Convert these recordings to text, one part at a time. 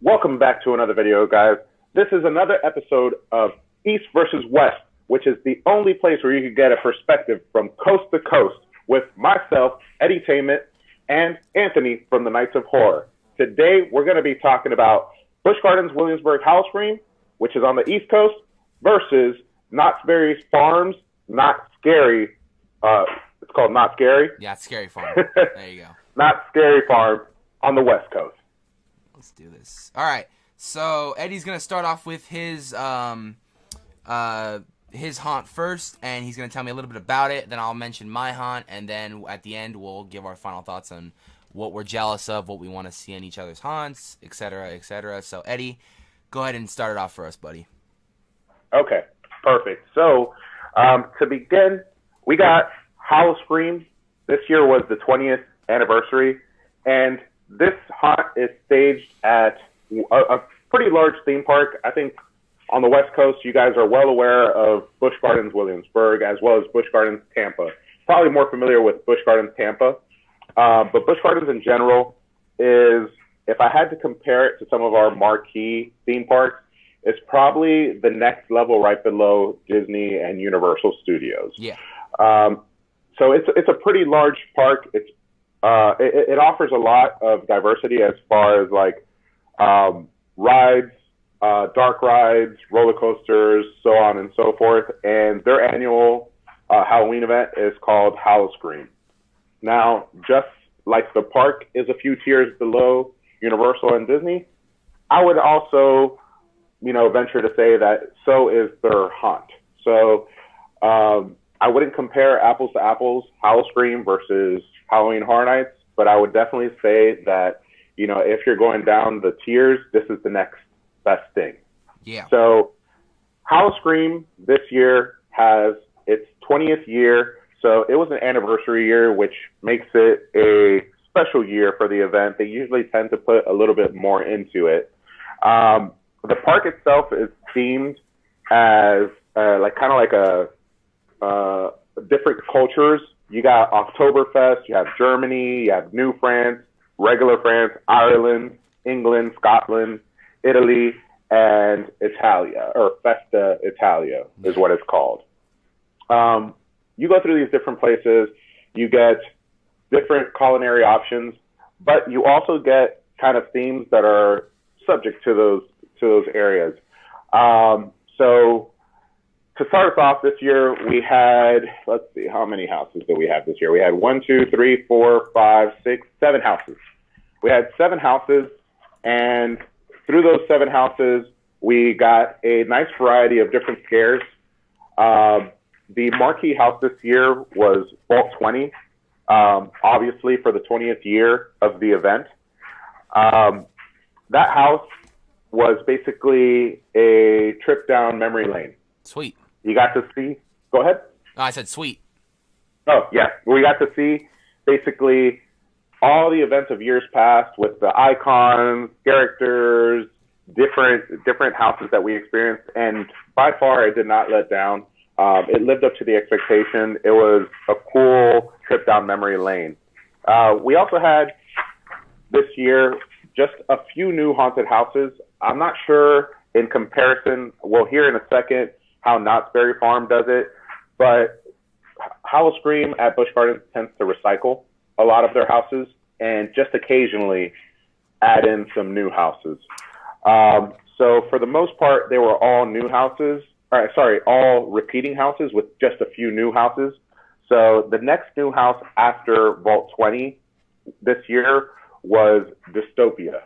Welcome back to another video, guys. This is another episode of East versus West, which is the only place where you can get a perspective from coast to coast with myself, Eddytainment, and Anthony from the Knights of Horror. Today, we're going to be talking about Busch Gardens Williamsburg Howl-O-Scream, which is on the East Coast, versus Knott's Berry Farms, Not Scary. It's called Not Scary. Yeah, it's Scary Farm. There you go. Not Scary Farm on the West Coast. Let's do this. All right. So Eddie's gonna start off with his haunt first, and he's gonna tell me a little bit about it. Then I'll mention my haunt, and then at the end we'll give our final thoughts on what we're jealous of, what we want to see in each other's haunts, etc., etc. So Eddie, go ahead and start it off for us, buddy. Okay, perfect. So to begin, we got Howl-O-Scream. This year was the 20th anniversary, and this haunt is staged at a pretty large theme park. I think on the West Coast, you guys are well aware of Busch Gardens Williamsburg, as well as Busch Gardens Tampa. Probably more familiar with Busch Gardens Tampa. But Busch Gardens in general is, if I had to compare it to some of our marquee theme parks, it's probably the next level right below Disney and Universal Studios. Yeah. So it's a pretty large park. It offers a lot of diversity as far as like rides, dark rides, roller coasters, so on and so forth. And their annual Halloween event is called Howl-O-Scream. Now, just like the park is a few tiers below Universal and Disney, I would also, venture to say that so is their haunt. So I wouldn't compare apples to apples, Howl-O-Scream versus Halloween Horror Nights, but I would definitely say that, if you're going down the tiers, this is the next best thing. Yeah. So Howl-O-Scream this year has its 20th year. So it was an anniversary year, which makes it a special year for the event. They usually tend to put a little bit more into it. The park itself is themed as different cultures. You got Oktoberfest, you have Germany, you have New France, regular France, Ireland, England, Scotland, Italy, and Italia, or Festa Italia is what it's called. You go through these different places, you get different culinary options, but you also get kind of themes that are subject to those areas. So to start us off this year, we had, let's see, how many houses did we have this year? We had 7 houses. We had 7 houses, and through those 7 houses, we got a nice variety of different scares. The marquee house this year was Vault 20, obviously for the 20th year of the event. That house was basically a trip down memory lane. Sweet. You got to see, go ahead. Oh, I said sweet. Oh, yeah. We got to see basically all the events of years past with the icons, characters, different houses that we experienced. And by far, it did not let down. It lived up to the expectation. It was a cool trip down memory lane. We also had this year just a few new haunted houses. I'm not sure in comparison, we'll hear in a second how Knott's Berry Farm does it, but Howl-O-Scream at Busch Gardens tends to recycle a lot of their houses and just occasionally add in some new houses. So for the most part, they were all new houses, all repeating houses with just a few new houses. So the next new house after Vault 20 this year was Dystopia.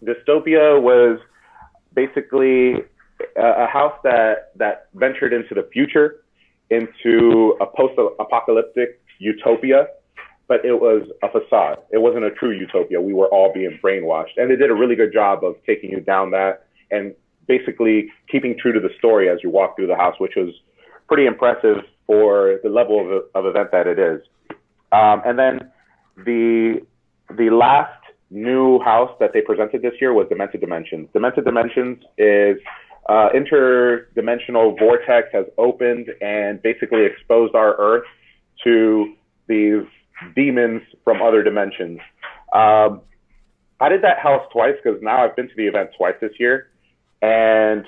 Dystopia was basically a house that ventured into the future, into a post-apocalyptic utopia, but it was a facade. It wasn't a true utopia. We were all being brainwashed. And they did a really good job of taking you down that and basically keeping true to the story as you walk through the house, which was pretty impressive for the level of event that it is. And then the last new house that they presented this year was Demented Dimensions. Demented Dimensions is interdimensional vortex has opened and basically exposed our Earth to these demons from other dimensions. I did that house twice because now I've been to the event twice this year, and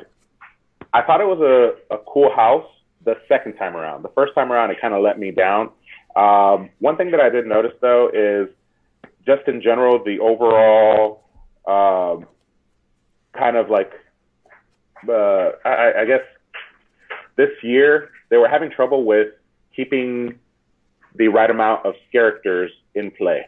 I thought it was a cool house the second time around. The first time around, it kind of let me down. One thing that I did notice, though, is just in general, the overall kind of like, I guess this year, they were having trouble with keeping the right amount of characters in play.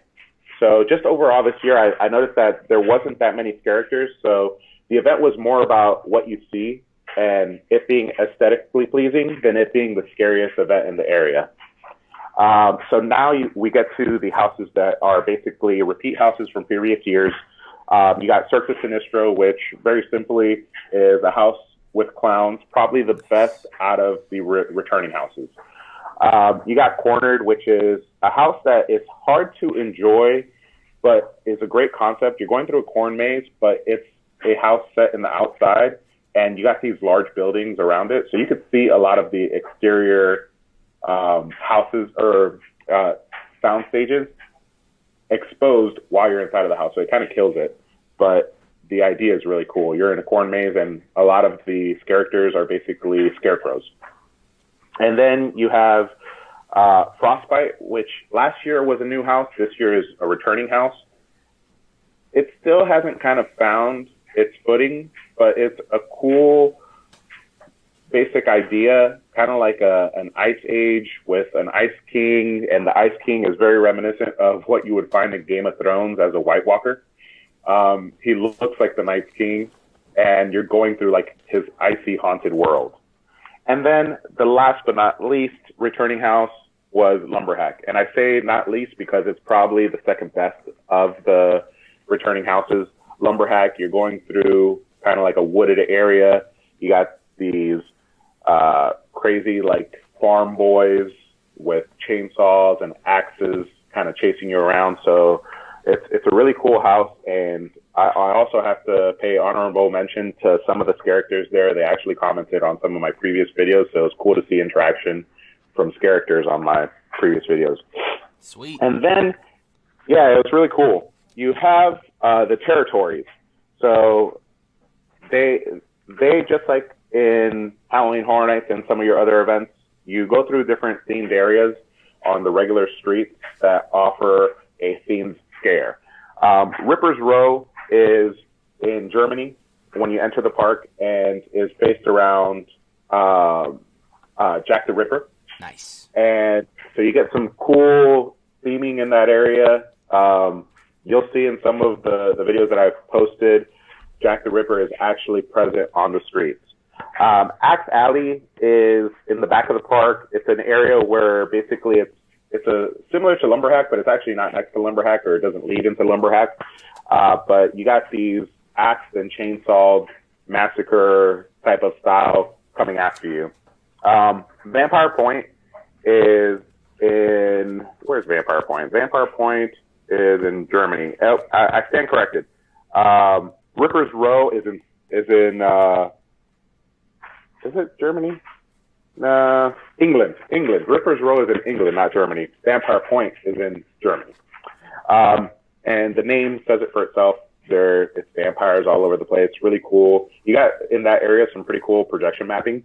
So just overall this year, I noticed that there wasn't that many characters. So the event was more about what you see and it being aesthetically pleasing than it being the scariest event in the area. So now we get to the houses that are basically repeat houses from previous years. You got Circus Sinistro, which very simply is a house with clowns, probably the best out of the returning houses. You got Cornered, which is a house that is hard to enjoy, but is a great concept. You're going through a corn maze, but it's a house set in the outside, and you got these large buildings around it. So you could see a lot of the exterior houses or sound stages exposed while you're inside of the house. So it kind of kills it, but the idea is really cool. You're in a corn maze, and a lot of the characters are basically scarecrows. And then you have Frostbite, which last year was a new house. This year is a returning house. It still hasn't kind of found its footing, but it's a cool basic idea, kind of like an Ice Age with an Ice King, and the Ice King is very reminiscent of what you would find in Game of Thrones as a White Walker. He looks like the Night King, and you're going through like his icy haunted world. And then the last but not least returning house was Lumberhack. And I say not least because it's probably the second best of the returning houses. Lumberhack, you're going through kind of like a wooded area. You got these crazy like farm boys with chainsaws and axes kind of chasing you around. So it's a really cool house, and I also have to pay honorable mention to some of the characters there. They actually commented on some of my previous videos, so it's cool to see interaction from characters on my previous videos. Sweet. And then, yeah, it was really cool. You have the territories. So they just like in Halloween Horror Nights and some of your other events, you go through different themed areas on the regular streets that offer a themed scare. Ripper's Row is in Germany when you enter the park and is based around Jack the Ripper. Nice. And so you get some cool theming in that area. You'll see in some of the videos that I've posted, Jack the Ripper is actually present on the streets. Axe Alley is in the back of the park. It's an area where basically it's similar to Lumberhack, but it's actually not next to Lumberhack, or it doesn't lead into Lumberhack. But you got these axe and chainsaw massacre type of style coming after you. Vampire Point is in, where's Vampire Point? Vampire Point is in Germany. Oh, I stand corrected. Ripper's Row is in is it Germany? England. Ripper's Row is in England, not Germany. Vampire Point is in Germany. And the name says it for itself. It's vampires all over the place. Really cool. You got in that area some pretty cool projection mapping.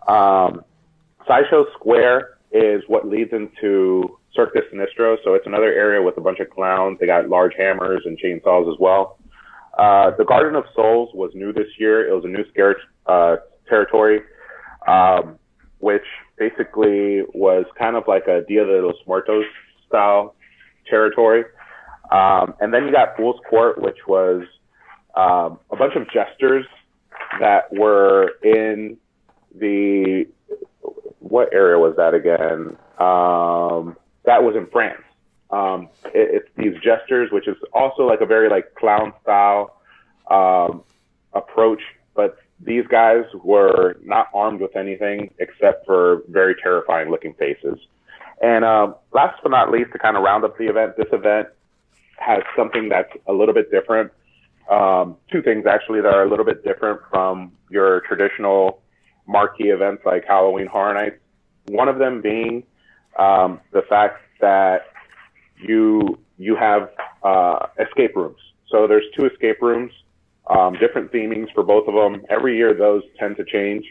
Sideshow Square is what leads into Circus Sinistro. So it's another area with a bunch of clowns. They got large hammers and chainsaws as well. The Garden of Souls was new this year. It was a new scare territory, which basically was kind of like a Dia de los Muertos style territory. And then you got Fool's Court, which was a bunch of jesters that were in the, what area was that again? That was in France. It's these jesters, which is also like a very like clown style approach, but these guys were not armed with anything except for very terrifying looking faces. And last but not least, to kind of round up the event, this event has something that's a little bit different. Two things actually that are a little bit different from your traditional marquee events like Halloween Horror Nights. One of them being the fact that you have escape rooms. So there's 2 escape rooms, different themings for both of them. Every year those tend to change.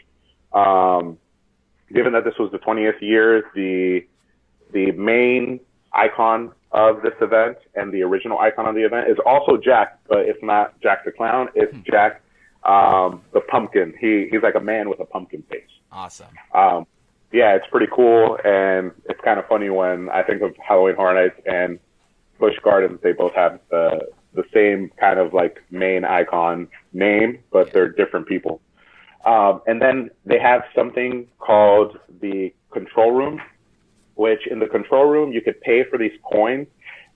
Given that this was the 20th year, the main icon of this event and the original icon of the event is also Jack, but it's not Jack the Clown. It's Jack the Pumpkin. He's like a man with a pumpkin face. Awesome. Yeah, it's pretty cool, and it's kind of funny when I think of Halloween Horror Nights and Busch Gardens. They both have the same kind of like main icon name, but they're different people. And then they have something called the control room, which in the control room, you could pay for these coins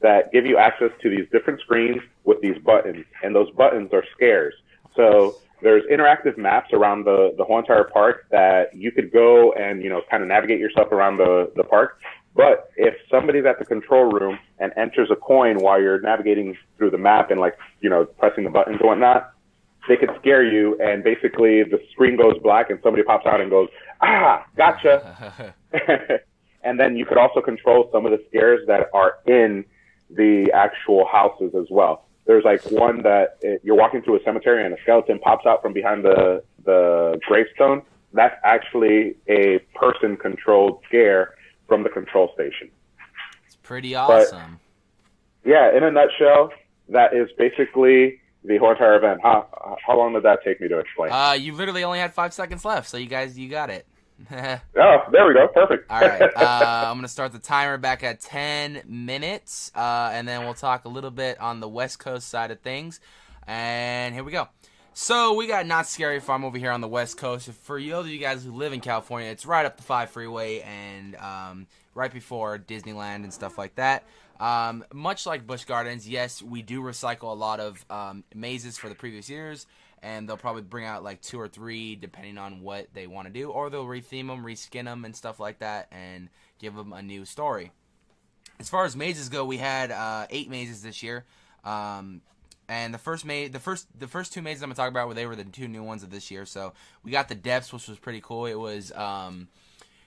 that give you access to these different screens with these buttons. And those buttons are scares. So there's interactive maps around the whole entire park that you could go and, you know, kind of navigate yourself around the park. But if somebody's at the control room and enters a coin while you're navigating through the map and, like, you know, pressing the buttons and whatnot, they could scare you, and basically the screen goes black and somebody pops out and goes, ah, gotcha. And then you could also control some of the scares that are in the actual houses as well. There's like one that you're walking through a cemetery and a skeleton pops out from behind the gravestone. That's actually a person-controlled scare from the control station. It's pretty awesome. But, yeah, in a nutshell, that is basically the whole entire event. How long did that take me to explain? You literally only had 5 seconds left, so you got it. Oh, there we go. Perfect. All right. I'm going to start the timer back at 10 minutes, and then we'll talk a little bit on the West Coast side of things. And here we go. So we got Not Scary Farm over here on the West Coast. For you of you guys who live in California, it's right up the 5 freeway and right before Disneyland and stuff like that. Much like Busch Gardens, yes, we do recycle a lot of mazes for the previous years, and they'll probably bring out like 2 or 3 depending on what they want to do, or they'll retheme them, reskin them, and stuff like that, and give them a new story. As far as mazes go, we had 8 mazes this year, and the first 2 mazes I'm gonna talk about, they were the 2 new ones of this year. So we got the Depths, which was pretty cool. It was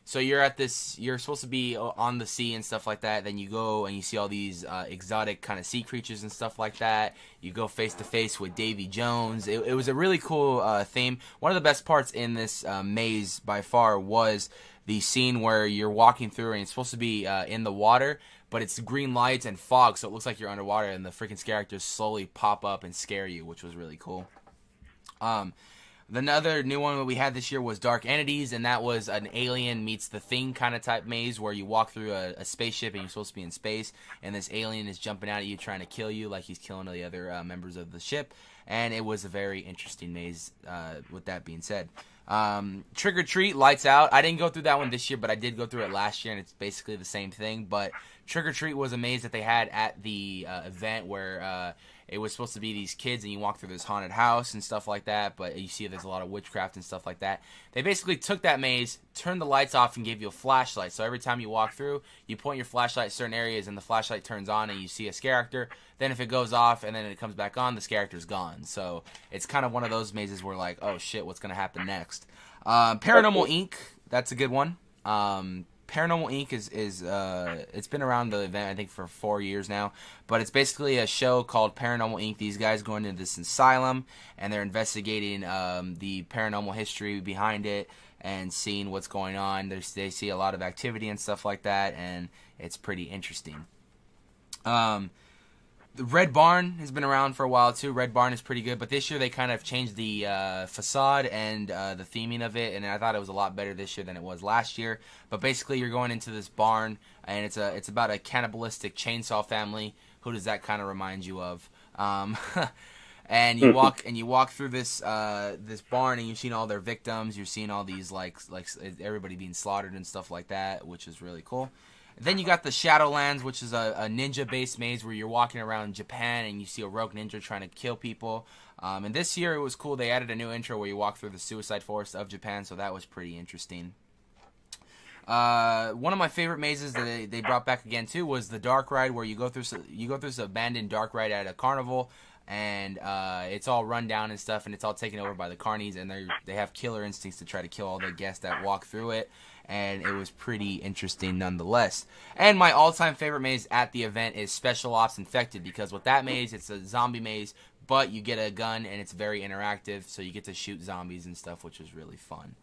so you're supposed to be on the sea and stuff like that. Then you go and you see all these exotic kind of sea creatures and stuff like that. You go face to face with Davy Jones. It was a really cool theme. One of the best parts in this maze by far was the scene where you're walking through and it's supposed to be in the water, but it's green lights and fog, so it looks like you're underwater, and the freaking characters slowly pop up and scare you, which was really cool. Another new one that we had this year was Dark Entities, and that was an Alien meets the Thing kind of type maze where you walk through a spaceship and you're supposed to be in space, and this alien is jumping out at you trying to kill you like he's killing the other members of the ship, and it was a very interesting maze with that being said. Trick or Treat, Lights Out. I didn't go through that one this year, but I did go through it last year, and it's basically the same thing, but Trick or Treat was a maze that they had at the event where it was supposed to be these kids and you walk through this haunted house and stuff like that, but you see there's a lot of witchcraft and stuff like that. They basically took that maze, turned the lights off, and gave you a flashlight. So every time you walk through, you point your flashlight at certain areas and the flashlight turns on and you see a character. Then if it goes off and then it comes back on, the character's gone. So it's kind of one of those mazes where like, oh shit, what's going to happen next? Paranormal Inc., that's a good one. Paranormal Inc. is it's been around the event I think for 4 years now, but it's basically a show called Paranormal Inc. These guys go into this asylum and they're investigating the paranormal history behind it and seeing what's going on. They see a lot of activity and stuff like that, and it's pretty interesting. The Red Barn has been around for a while too. Red Barn is pretty good, but this year they kind of changed the facade and the theming of it, and I thought it was a lot better this year than it was last year. But basically, you're going into this barn, and it's about a cannibalistic chainsaw family. Who does that kind of remind you of? And you walk through this barn, and you've seen all their victims. You're seeing all these like everybody being slaughtered and stuff like that, which is really cool. Then you got the Shadowlands, which is a ninja-based maze where you're walking around Japan and you see a rogue ninja trying to kill people. And this year it was cool. They added a new intro where you walk through the suicide forest of Japan, so that was pretty interesting. One of my favorite mazes that they brought back again too was the dark ride, where you go through this abandoned dark ride at a carnival, and it's all run down and stuff, and it's all taken over by the carnies, and they have killer instincts to try to kill all the guests that walk through it, and it was pretty interesting nonetheless. And my all-time favorite maze at the event is Special Ops Infected, because with that maze, it's a zombie maze, but you get a gun, and it's very interactive, so you get to shoot zombies and stuff, which is really fun.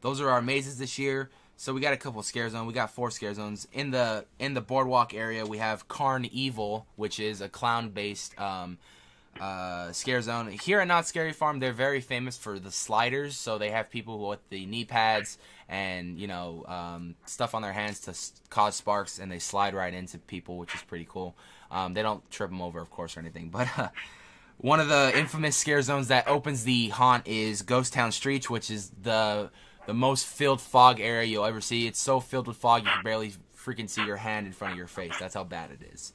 Those are our mazes this year. So we got a couple of scare zones. We got 4 scare zones. In the boardwalk area, we have Carn Evil, which is a clown-based scare zone. Here at Not Scary Farm, they're very famous for the sliders. So they have people with the knee pads and, stuff on their hands to cause sparks, and they slide right into people, which is pretty cool. They don't trip them over, of course, or anything. But one of the infamous scare zones that opens the haunt is Ghost Town Streets, which is the most filled fog area you'll ever see. It's so filled with fog you can barely freaking see your hand in front of your face. That's how bad it is.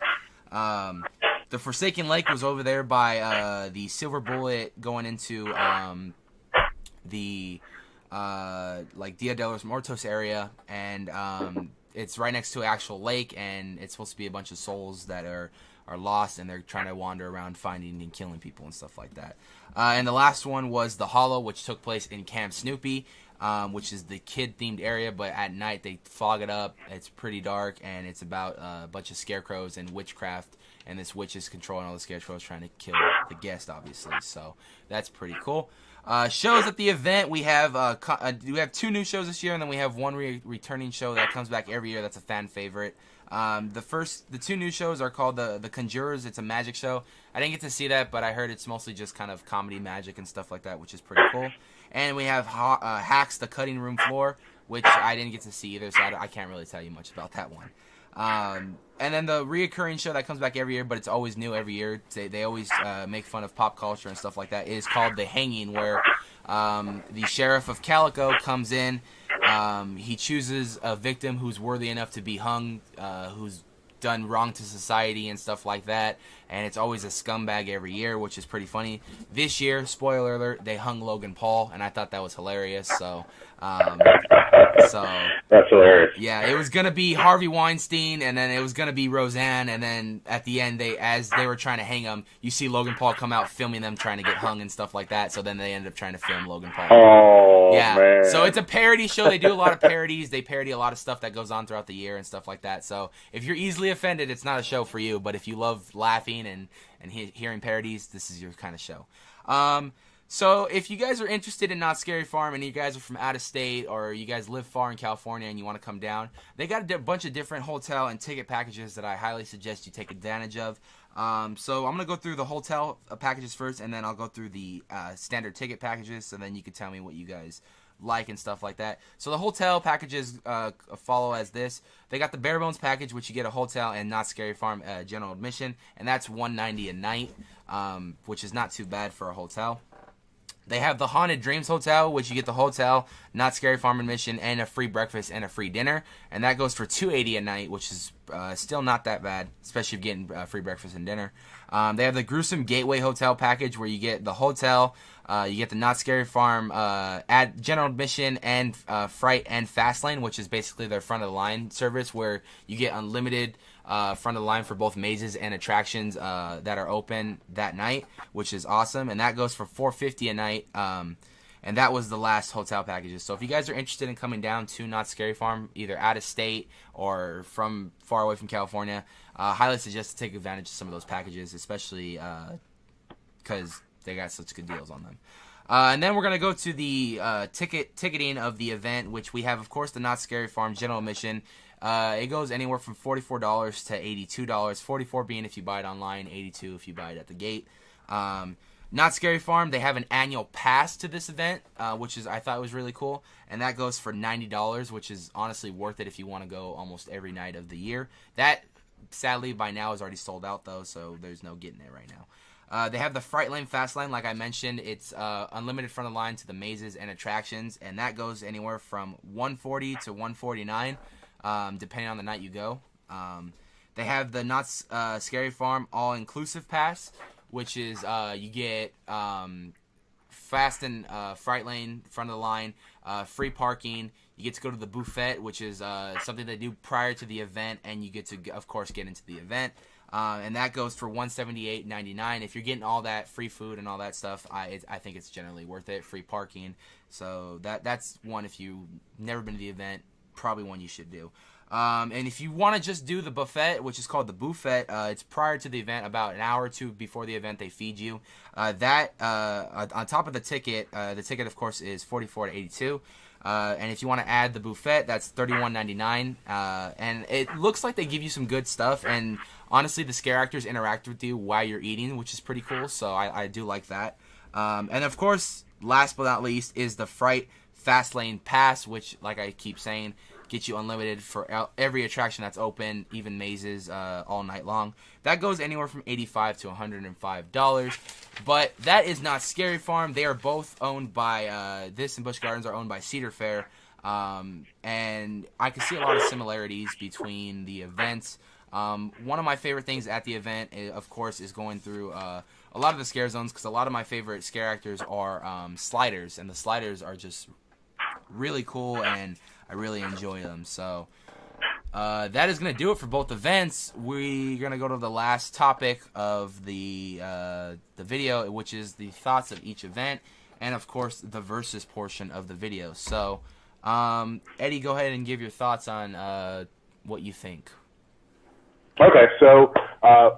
The Forsaken Lake was over there by the Silver Bullet going into the Dia de los Muertos area, and it's right next to an actual lake, and it's supposed to be a bunch of souls that are lost, and they're trying to wander around finding and killing people and stuff like that. And the last one was the Hollow, which took place in Camp Snoopy, which is the kid-themed area, but at night they fog it up. It's pretty dark, and it's about a bunch of scarecrows and witchcraft, and this witch is controlling all the scarecrows trying to kill the guest, obviously. So that's pretty cool. Shows at the event, we have 2 new shows this year, and then we have one returning show that comes back every year that's a fan favorite. The 2 new shows are called the Conjurers. It's a magic show. I didn't get to see that, but I heard it's mostly just kind of comedy magic and stuff like that, which is pretty cool. And we have Hacks, the Cutting Room Floor, which I didn't get to see either, so I can't really tell you much about that one. And then the reoccurring show that comes back every year, but it's always new every year. They always make fun of pop culture and stuff like that. It is called The Hanging, where the sheriff of Calico comes in. He chooses a victim who's worthy enough to be hung, who's done wrong to society and stuff like that, and it's always a scumbag every year, which is pretty funny. This year, spoiler alert, they hung Logan Paul, and I thought that was hilarious. So that's hilarious. Yeah, it was gonna be Harvey Weinstein, and then it was gonna be Roseanne, and then at the end, as they were trying to hang him, you see Logan Paul come out filming them trying to get hung and stuff like that. So then they ended up trying to film Logan Paul. Oh, yeah. Man. So it's a parody show. They do a lot of parodies. They parody a lot of stuff that goes on throughout the year and stuff like that. So if you're easily offended, it's not a show for you. But if you love laughing and hearing parodies, this is your kind of show. So if you guys are interested in Not Scary Farm, and you guys are from out of state, or you guys live far in California and you want to come down, they got a bunch of different hotel and ticket packages that I highly suggest you take advantage of. So I'm going to go through the hotel packages first, and then I'll go through the standard ticket packages, so then you can tell me what you guys like and stuff like that. So the hotel packages follow as this. They got the bare bones package, which you get a hotel and Not Scary Farm general admission, and that's $190 a night, which is not too bad for a hotel. They have the Haunted Dreams Hotel, which you get the hotel, Not Scary Farm admission, and a free breakfast and a free dinner. And that goes for $280 a night, which is still not that bad, especially if you're getting free breakfast and dinner. They have the Gruesome Gateway Hotel package, where you get the hotel, you get the Not Scary Farm general admission, and Fright and Fastlane, which is basically their front of the line service, where you get unlimited front of the line for both mazes and attractions that are open that night, which is awesome. And that goes for $450 a night. And that was the last hotel packages. So if you guys are interested in coming down to Not Scary Farm, either out of state or from far away from California, highly suggest to take advantage of some of those packages, especially because they got such good deals on them. And then we're going to go to the ticketing of the event, which we have, of course, the Not Scary Farm general admission. It goes anywhere from $44 to $82. $44 being if you buy it online, $82 if you buy it at the gate. Not Scary Farm, they have an annual pass to this event, which I thought was really cool, and that goes for $90, which is honestly worth it if you want to go almost every night of the year. That, sadly, by now is already sold out, though, so there's no getting it right now. They have the Fright Lane Fast Lane, like I mentioned. It's unlimited front of line to the mazes and attractions, and that goes anywhere from $140 to $149, depending on the night you go. They have the Not Scary Farm All-Inclusive Pass, which is you get Fast and Fright Lane, front of the line, free parking. You get to go to the buffet, which is something they do prior to the event, and you get to, of course, get into the event. And that goes for $178.99. If you're getting all that free food and all that stuff, I think it's generally worth it. Free parking, so that's one. If you've never been to the event, probably one you should do. And if you want to just do the buffet, which is called the buffet, it's prior to the event, about an hour or two before the event, they feed you. On top of the ticket of course is $44.82. And if you want to add the buffet, that's $31.99. And it looks like they give you some good stuff. And honestly, the scare actors interact with you while you're eating, which is pretty cool. So I do like that. And of course, last but not least, is the Fright Fast Lane Pass, which, like I keep saying, gets you unlimited for every attraction that's open, even mazes, all night long. That goes anywhere from $85 to $105. But that is not Scary Farm. They are both owned by, this and Busch Gardens are owned by Cedar Fair. And I can see a lot of similarities between the events. One of my favorite things at the event, of course, is going through a lot of the scare zones, because a lot of my favorite scare actors are sliders, and the sliders are just really cool, and I really enjoy them. So that is going to do it for both events. We're going to go to the last topic of the video, which is the thoughts of each event, and of course the versus portion of the video. So Eddie, go ahead and give your thoughts on what you think. Okay, so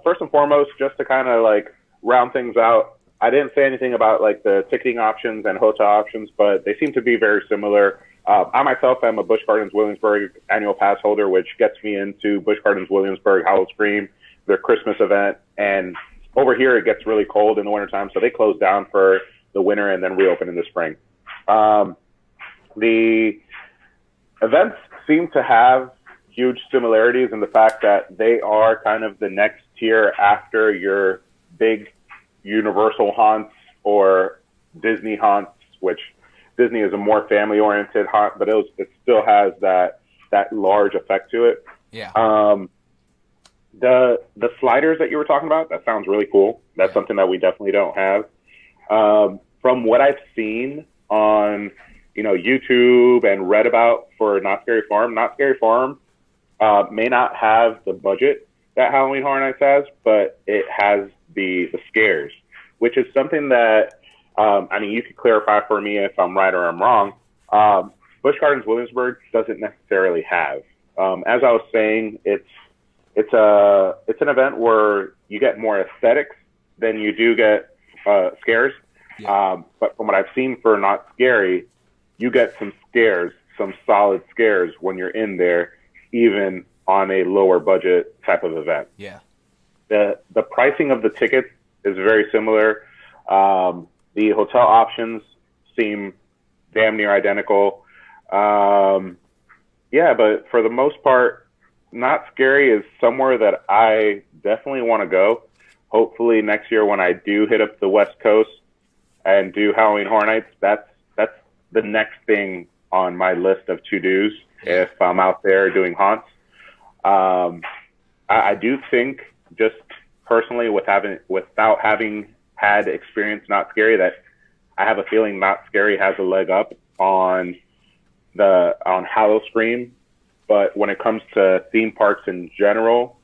first and foremost, just to kind of like round things out, I didn't say anything about like the ticketing options and hotel options, but they seem to be very similar. I myself am a Busch Gardens Williamsburg annual pass holder, which gets me into Busch Gardens Williamsburg Howl-O-Scream, their Christmas event. And over here, it gets really cold in the wintertime, so they close down for the winter and then reopen in the spring. The events seem to have huge similarities in the fact that they are kind of the next tier after your big Universal haunts or Disney haunts, which Disney is a more family-oriented haunt, but it still has that large effect to it. Yeah. The sliders that you were talking about, that sounds really cool. That's something that we definitely don't have. From what I've seen on, YouTube and read about for Not Scary Farm may not have the budget that Halloween Horror Nights has, but it has the scares, which is something that, you could clarify for me if I'm right or I'm wrong. Busch Gardens Williamsburg doesn't necessarily have. As I was saying, it's an event where you get more aesthetics than you do get scares. Yeah. But from what I've seen for Not Scary, you get some scares, some solid scares when you're in there, even on a lower budget type of event. Yeah. The pricing of the tickets is very similar. The hotel options seem damn near identical. But for the most part, Not Scary is somewhere that I definitely want to go. Hopefully next year when I do hit up the West Coast and do Halloween Horror Nights, that's the next thing on my list of to-dos if I'm out there doing haunts. I do think, just personally, without having had experience Not Scary, that I have a feeling Not Scary has a leg up on HowlOScream. But when it comes to theme parks in general,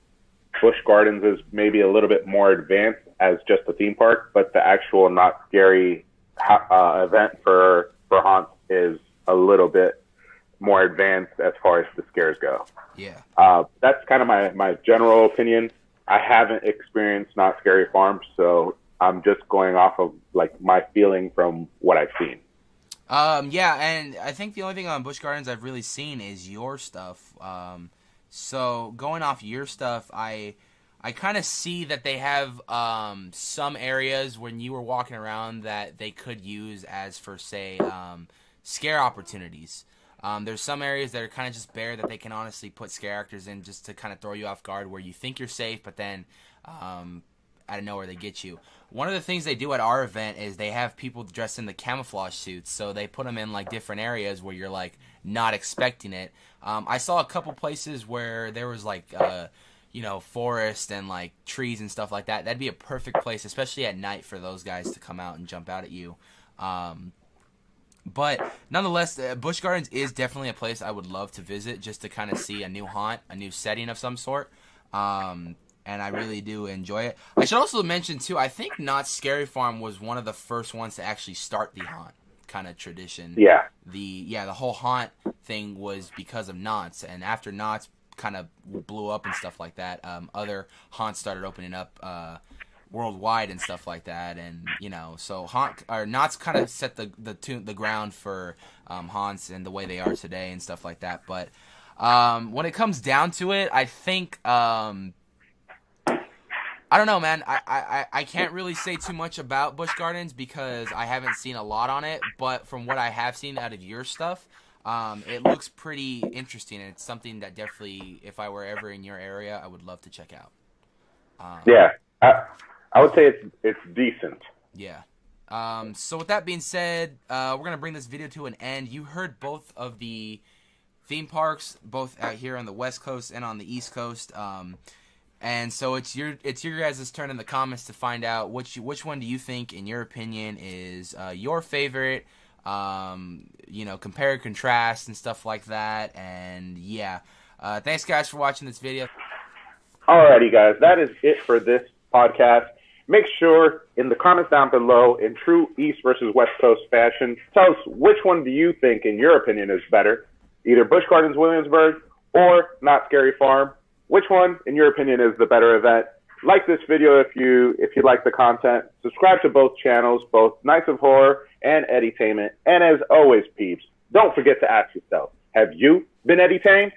Busch Gardens is maybe a little bit more advanced as just a theme park, but the actual Not Scary event for haunts is a little bit more advanced as far as the scares go. Yeah. That's kind of my general opinion. I haven't experienced Not Scary Farm, so I'm just going off of like my feeling from what I've seen. And I think the only thing on Busch Gardens I've really seen is your stuff. So going off your stuff, I kind of see that they have some areas when you were walking around that they could use as for, say, scare opportunities. There's some areas that are kind of just bare that they can honestly put scare actors in just to kind of throw you off guard where you think you're safe, but then out of nowhere they get you. One of the things they do at our event is they have people dressed in the camouflage suits, so they put them in like different areas where you're like not expecting it. I saw a couple places where there was like forest and like trees and stuff like that. That'd be a perfect place, especially at night, for those guys to come out and jump out at you. But nonetheless, Busch Gardens is definitely a place I would love to visit just to kind of see a new haunt, a new setting of some sort. and I really do enjoy it. I should also mention, too, I think Knott's Scary Farm was one of the first ones to actually start the haunt kind of tradition. Yeah. The whole haunt thing was because of Knott's, and after Knott's kind of blew up and stuff like that, other haunts started opening up worldwide and stuff like that, and so Knott's kind of set the ground for haunts and the way they are today and stuff like that. But when it comes down to it, I think I don't know, man. I can't really say too much about Busch Gardens because I haven't seen a lot on it. But from what I have seen out of your stuff, it looks pretty interesting. And it's something that definitely, if I were ever in your area, I would love to check out. Yeah, I would say it's decent. Yeah. So with that being said, we're going to bring this video to an end. You heard both of the theme parks, both out here on the West Coast and on the East Coast. And so it's your guys' turn in the comments to find out which one do you think, in your opinion, is your favorite. Compare and contrast and stuff like that. And yeah, thanks guys for watching this video. Alrighty, guys, that is it for this podcast. Make sure in the comments down below, in true East versus West Coast fashion, tell us which one do you think, in your opinion, is better, either Busch Gardens Williamsburg or Knott's Scary Farm. Which one, in your opinion, is the better event? Like this video if you like the content. Subscribe to both channels, both Nights of Horror and Eddytainment. And as always, peeps, don't forget to ask yourself, have you been eddytained?